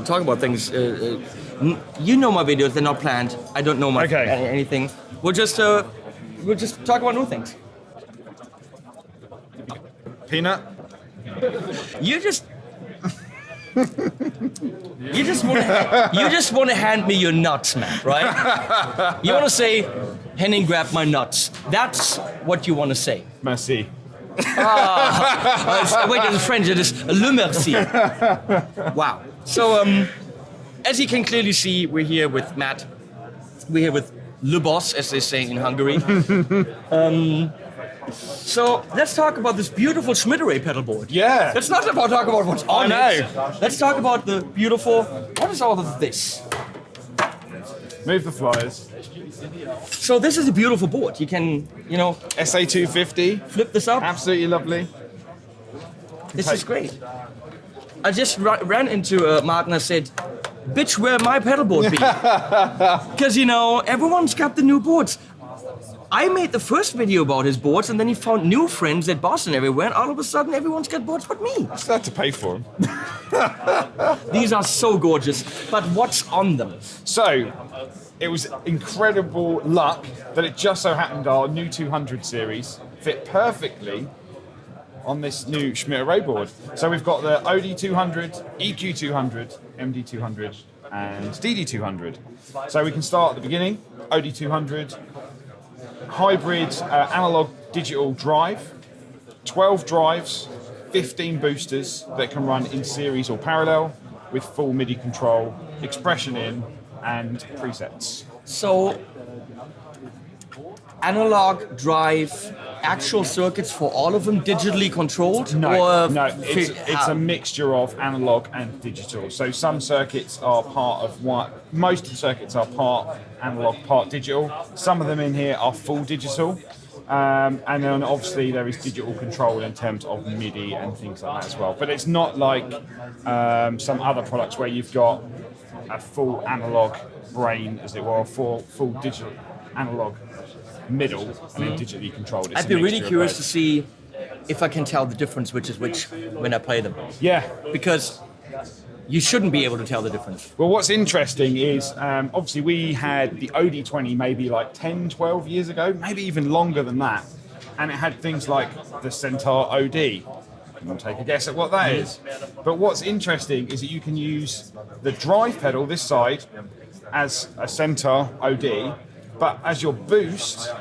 talk about things. You know my videos; they're not planned. I don't know anything. We'll just talk about new things. Peanut. You just want to hand me your nuts, man, right? You want to say, Henning, grab my nuts. That's what you want to say. Merci. Wait, in French it is le merci. Wow. So, as you can clearly see, we're here with Matt. We're here with le boss, as they say in Hungary. So let's talk about this beautiful Schmidt-Array pedal board. Yeah. Let's not talk about what's on it. Let's talk about the beautiful. What is all of this? Move the flyers. So this is a beautiful board. You can, SA250. flip this up. Absolutely lovely. This is great. I just ran into Martin and said, "Bitch, where my pedal board be?" Because everyone's got the new boards. I made the first video about his boards, and then he found new friends at Boston everywhere, and all of a sudden everyone's got boards but me. I still had to pay for them. These are so gorgeous, but what's on them? So, it was incredible luck that it just so happened our new 200 series fit perfectly on this new Schmidt-Array board. So we've got the OD200, EQ200, MD200, and DD200. So we can start at the beginning, OD200, hybrid analog digital drive, 12 drives, 15 boosters that can run in series or parallel with full MIDI control, expression in, and presets. So, analog drive, actual circuits for all of them digitally controlled? No, it's a mixture of analog and digital. So some circuits are part of one, most of the circuits are part analog, part digital. Some of them in here are full digital. And then obviously there is digital control in terms of MIDI and things like that as well. But it's not like some other products where you've got a full analog brain, as it were, or full digital analog middle and then digitally controlled. I'd be really curious to see if I can tell the difference which is which when I play them. Yeah. Because you shouldn't be able to tell the difference. Well, what's interesting is, obviously we had the OD20 maybe like 10, 12 years ago, maybe even longer than that. And it had things like the Centaur OD. You can take a guess at what that is. But what's interesting is that you can use the drive pedal, this side, as a Centaur OD, but as your boost,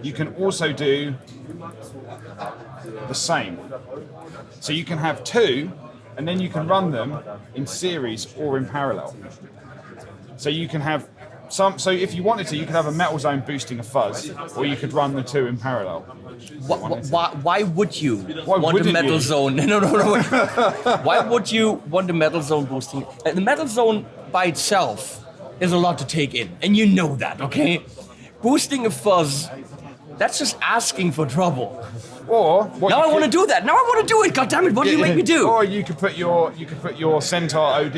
you can also do the same. So you can have two, and then you can run them in series or in parallel. So you can have some. So if you wanted to, you could have a metal zone boosting a fuzz, or you could run the two in parallel. Why would you want a metal zone? No. Why would you want a metal zone boosting? The metal zone by itself is a lot to take in, and you know that, okay? Boosting a fuzz, that's just asking for trouble. Or now I want to do that. Now I want to do it. God damn it! What do you make me do? Or you could put your Centaur OD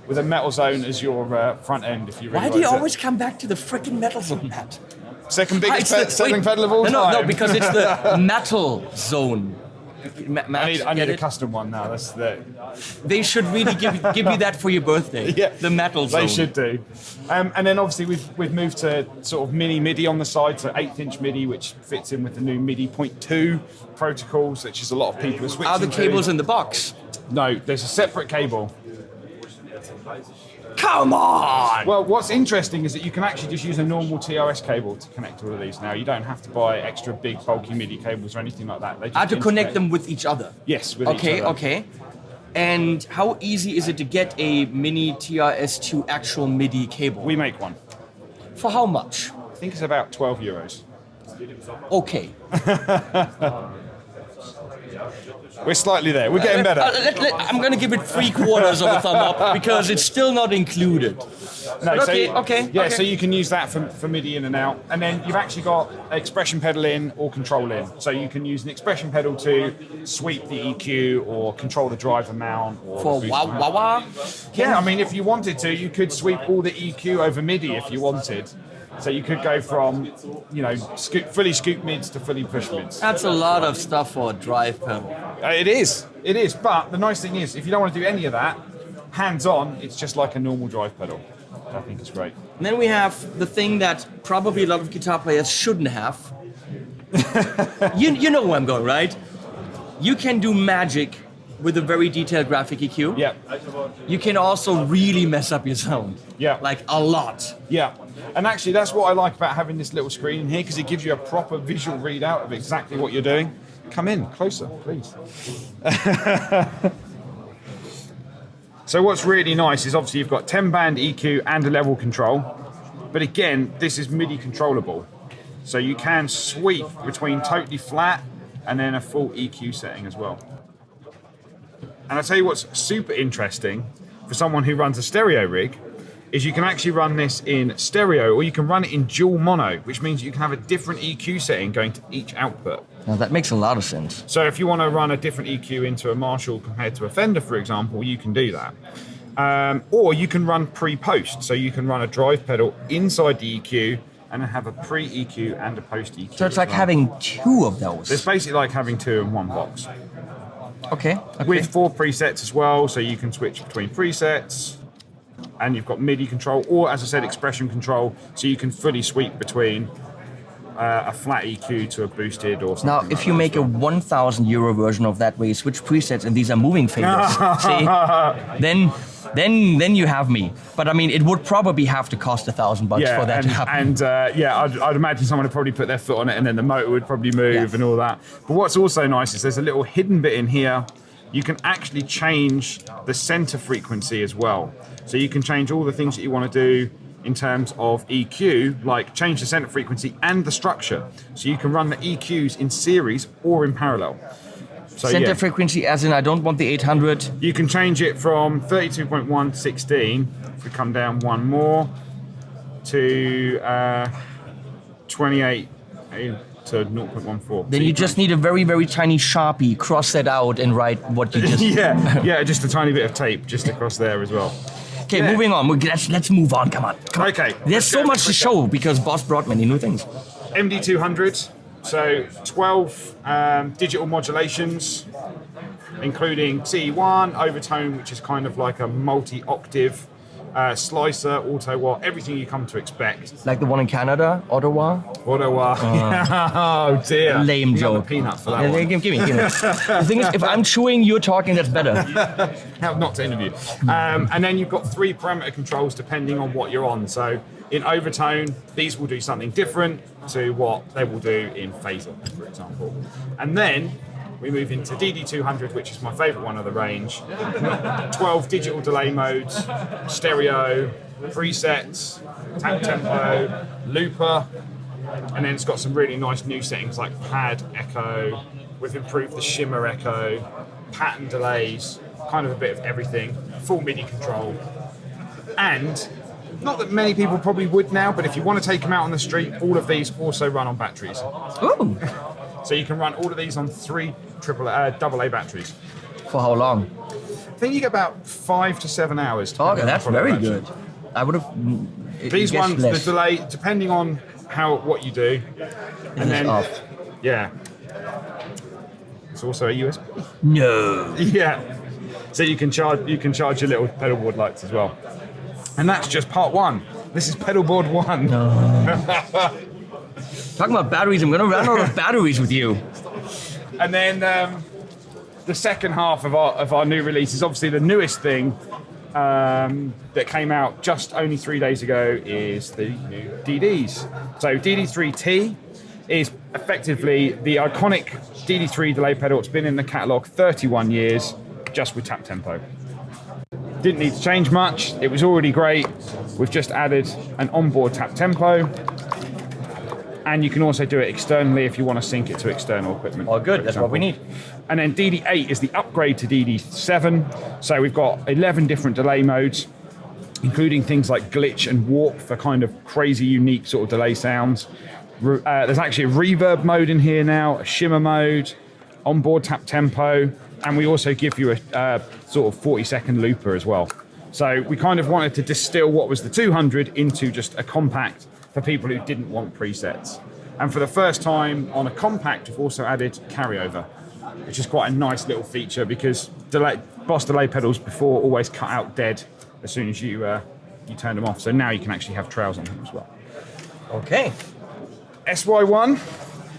with a metal zone as your front end if you really. Why do you always come back to the freaking metal zone, Matt? Second biggest selling pedal of all time. No, because it's the metal zone. I need a custom one now. That's the. They should really give you that for your birthday. Yeah, the metal zone. They should do. And then obviously we've moved to sort of mini MIDI on the side, so 1/8" MIDI, which fits in with the new MIDI 0.2 protocols, which is a lot of people are switching to. Are the cables in the box? No, there's a separate cable. Come on! Well, what's interesting is that you can actually just use a normal TRS cable to connect all of these now. You don't have to buy extra big, bulky MIDI cables or anything like that. They just to connect them with each other? Yes, with each other. Okay. And how easy is it to get a mini TRS to actual MIDI cable? We make one. For how much? I think it's about €12. Okay. We're slightly there. We're getting better. I'm going to give it 3/4 of a thumb up because it's still not included. No, okay. So you can use that for MIDI in and out. And then you've actually got expression pedal in or control in. So you can use an expression pedal to sweep the EQ or control the drive amount. Or for wah. Yeah, I mean, if you wanted to, you could sweep all the EQ over MIDI if you wanted. So you could go from, fully scoop mids to fully push mids. That's a lot of stuff for a drive pedal. It is. But the nice thing is, if you don't want to do any of that, hands-on, it's just like a normal drive pedal. I think it's great. And then we have the thing that probably a lot of guitar players shouldn't have. you know where I'm going, right? You can do magic with a very detailed graphic EQ. Yeah. You can also really mess up your sound. Yeah. Like a lot. Yeah. And actually, that's what I like about having this little screen in here, because it gives you a proper visual readout of exactly what you're doing. Come in, closer, please. So what's really nice is obviously you've got 10-band EQ and a level control. But again, this is MIDI controllable. So you can sweep between totally flat and then a full EQ setting as well. And I'll tell you what's super interesting for someone who runs a stereo rig is you can actually run this in stereo, or you can run it in dual mono, which means you can have a different EQ setting going to each output. Now that makes a lot of sense. So if you want to run a different EQ into a Marshall compared to a Fender, for example, you can do that. Or you can run pre-post. So you can run a drive pedal inside the EQ and then have a pre-EQ and a post-EQ. So it's like having two of those. It's basically like having two in one box. Okay. With 4 presets as well, so you can switch between presets. And you've got MIDI control, or as I said, expression control, so you can fully sweep between a flat EQ to a boosted or something. Now, if you make a 1,000 euro version of that where you switch presets and these are moving fingers, see, then you have me. But I mean, it would probably have to cost $1,000 for that to happen. And I'd imagine someone would probably put their foot on it, and then the motor would probably move and all that. But what's also nice is there's a little hidden bit in here. You can actually change the center frequency as well. So you can change all the things that you want to do in terms of EQ, like change the center frequency and the structure. So you can run the EQs in series or in parallel. So center frequency as in I don't want the 800. You can change it from 32.1 to 16, if we come down one more, to 28 to 0.14. Then you just need a very, very tiny Sharpie, cross that out and write what you just... yeah, just a tiny bit of tape just across there as well. Okay, moving on. Let's move on. Come on. Okay. There's so much to show because Boss brought many new things. MD200, so 12 digital modulations, including CE1, overtone, which is kind of like a multi-octave, slicer, auto wah, everything you come to expect. Like the one in Canada, Ottawa? Ottawa. Oh dear. Lame joke. Peanut for that one. Give me. The thing is, if I'm chewing, you're talking, that's better. How not to interview. And then you've got 3 parameter controls depending on what you're on. So in overtone, these will do something different to what they will do in phaser, for example. And then we move into DD200, which is my favorite one of the range. 12 digital delay modes, stereo, presets, tap tempo, looper, and then it's got some really nice new settings like pad echo. We've improved the shimmer echo, pattern delays, kind of a bit of everything, full MIDI control. And not that many people probably would now, but if you want to take them out on the street, all of these also run on batteries. Ooh. So you can run all of these on 3 AA batteries. For how long? I think you get about 5 to 7 hours. Okay, that's very good. I would have. These ones, the delay, depending on what you do, and then off. Yeah, it's also a USB. No. Yeah, so you can charge your little pedal board lights as well, and that's just part 1. This is pedal board 1. No. Talking about batteries, I'm going to run out of batteries with you. And then the second half of our new release is obviously the newest thing that came out just only 3 days ago is the new DDs. So DD3T is effectively the iconic DD3 delay pedal. It's been in the catalogue 31 years, just with tap tempo. Didn't need to change much. It was already great. We've just added an onboard tap tempo. And you can also do it externally if you want to sync it to external equipment. Oh, good. That's what we need. And then DD8 is the upgrade to DD7. So we've got 11 different delay modes, including things like glitch and warp for kind of crazy, unique sort of delay sounds. There's actually a reverb mode in here now, a shimmer mode, onboard tap tempo, and we also give you a sort of 40-second looper as well. So we kind of wanted to distill what was the 200 into just a compact for people who didn't want presets. And for the first time on a compact, we've also added carryover, which is quite a nice little feature because boss delay pedals before always cut out dead as soon as you turn them off. So now you can actually have trails on them as well. Okay. SY1,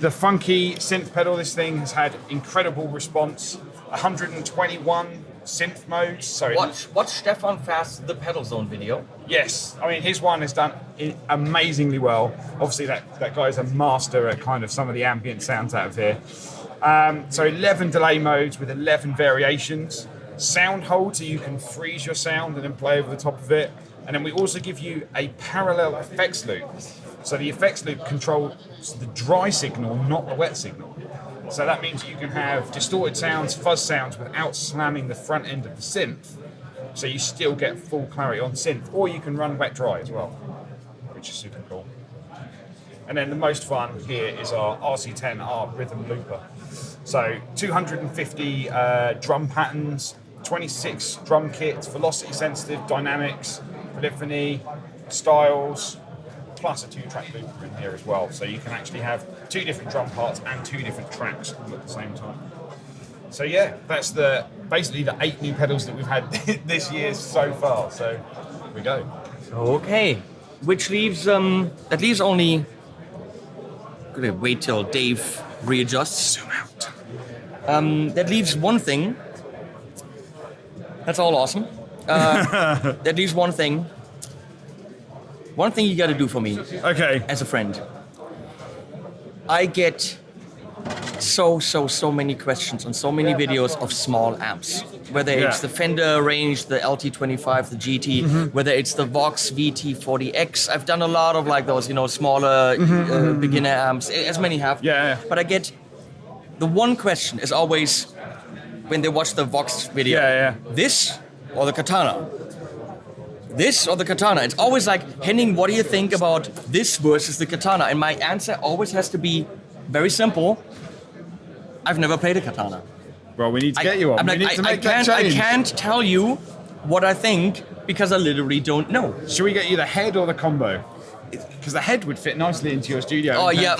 the funky synth pedal. This thing has had incredible response. 121 synth modes. So Watch Stefan Fast the Pedal Zone video. yes, I mean his one has done amazingly well. Obviously that guy is a master at kind of some of the ambient sounds out of here. So 11 delay modes with 11 variations. Sound hold, so you can freeze your sound and then play over the top of it. And then we also give you a parallel effects loop. So the effects loop controls the dry signal, not the wet signal. So that means you can have distorted sounds, fuzz sounds without slamming the front end of the synth. So you still get full clarity on synth, or you can run wet dry as well, which is super cool. And then the most fun here is our RC10R rhythm looper. So 250 drum patterns, 26 drum kits, velocity sensitive, dynamics, polyphony, styles, plus a 2-track looper in here as well. So you can actually have 2 different drum parts and 2 different tracks all at the same time. So yeah, that's basically the 8 new pedals that we've had this year so far. So here we go. Okay. Which leaves that leaves only. Gonna wait till Dave readjusts. Zoom out. That leaves one thing. That's all awesome. That leaves one thing. One thing you got to do for me Okay. as a friend. I get so many questions on so many videos of small amps. Whether it's the Fender range, the LT25, the GT, whether it's the Vox VT40X. I've done a lot of like those, smaller beginner amps, as many have. Yeah. But I get the one question is always when they watch the Vox video. Yeah. This or the Katana? This or the Katana? It's always like, Henning, what do you think about this versus the Katana? And my answer always has to be very simple. I've never played a Katana. Well, we need to get you on. I'm We like, need to make I that change. can't tell you what I think because I literally don't know. Should we get you the head or the combo? Because the head would fit nicely into your studio. Oh yeah,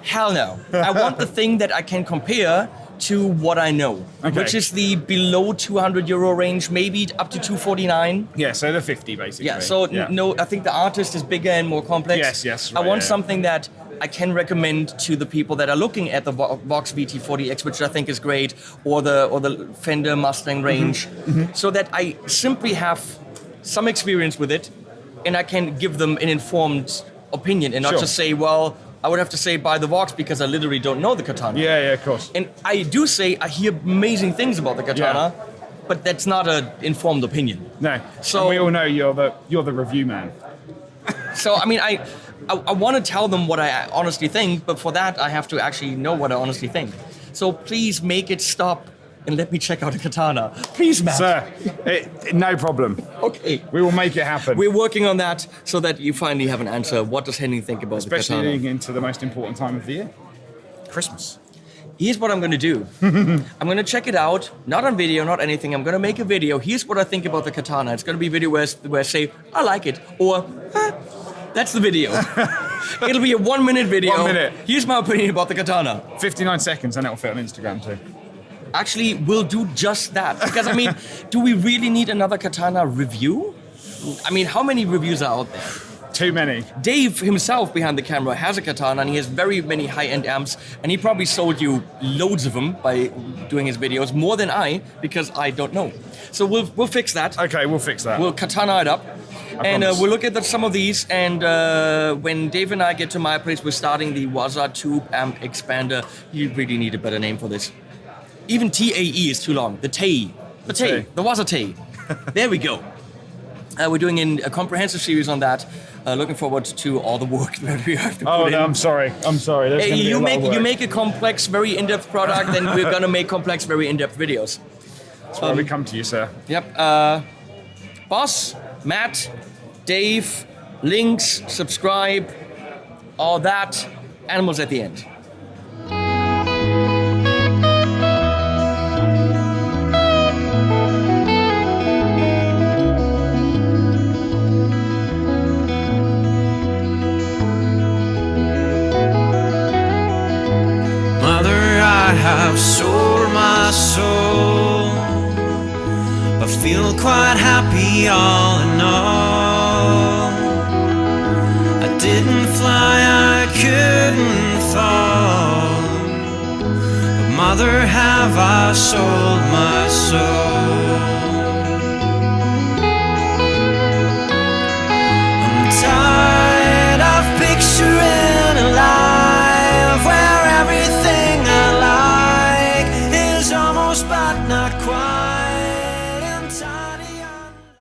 Hell no. I want the thing that I can compare to what I know, which is the below 200 euro range, maybe up to 249. Yeah, so the 50 basically. Yeah, so no, I think the artist is bigger and more complex. Yes. I want something that I can recommend to the people that are looking at the Vox VT40X, which I think is great, or the Fender Mustang range, so that I simply have some experience with it, and I can give them an informed opinion, and not just say, well, I would have to say buy the Vox because I literally don't know the Katana. Yeah, of course. And I do say I hear amazing things about the Katana, but that's not an informed opinion. No. So and we all know you're the review man. So I mean, I want to tell them what I honestly think, but for that I have to actually know what I honestly think. So please make it stop and let me check out a Katana. Please, Matt. Sir, no problem. Okay. We will make it happen. We're working on that so that you finally have an answer. What does Henning think about the Katana? Especially leading into the most important time of the year, Christmas. Here's what I'm going to do. I'm going to check it out, not on video, not anything. I'm going to make a video. Here's what I think about the Katana. It's going to be a video where I say, I like it, or that's the video. It'll be a 1-minute video. 1 minute. Here's my opinion about the Katana. 59 seconds, and it'll fit on Instagram too. Actually, we'll do just that. Because, I mean, do we really need another Katana review? I mean, how many reviews are out there? Too many. Dave himself behind the camera has a Katana and he has very many high-end amps, and he probably sold you loads of them by doing his videos, more than I, because I don't know. So we'll fix that. Okay, we'll fix that. We'll Katana it up. And we'll look at some of these, and when Dave and I get to my place, we're starting the Waza Tube Amp Expander. You really need a better name for this. Even TAE is too long. The TAE. The Waza TAE. There we go. We're doing a comprehensive series on that. Looking forward to all the work that we have to put in. No, I'm sorry. There's gonna be a lot of work. You make a complex, very in-depth product, then we're gonna make complex, very in-depth videos. That's why we come to you, sir. Yep. Boss, Matt, Dave, links, subscribe, all that. Animals at the end. Mother, I have sold my my soul, but feel quite happy all in all. I didn't fly, I couldn't fall, but mother, have I sold my soul?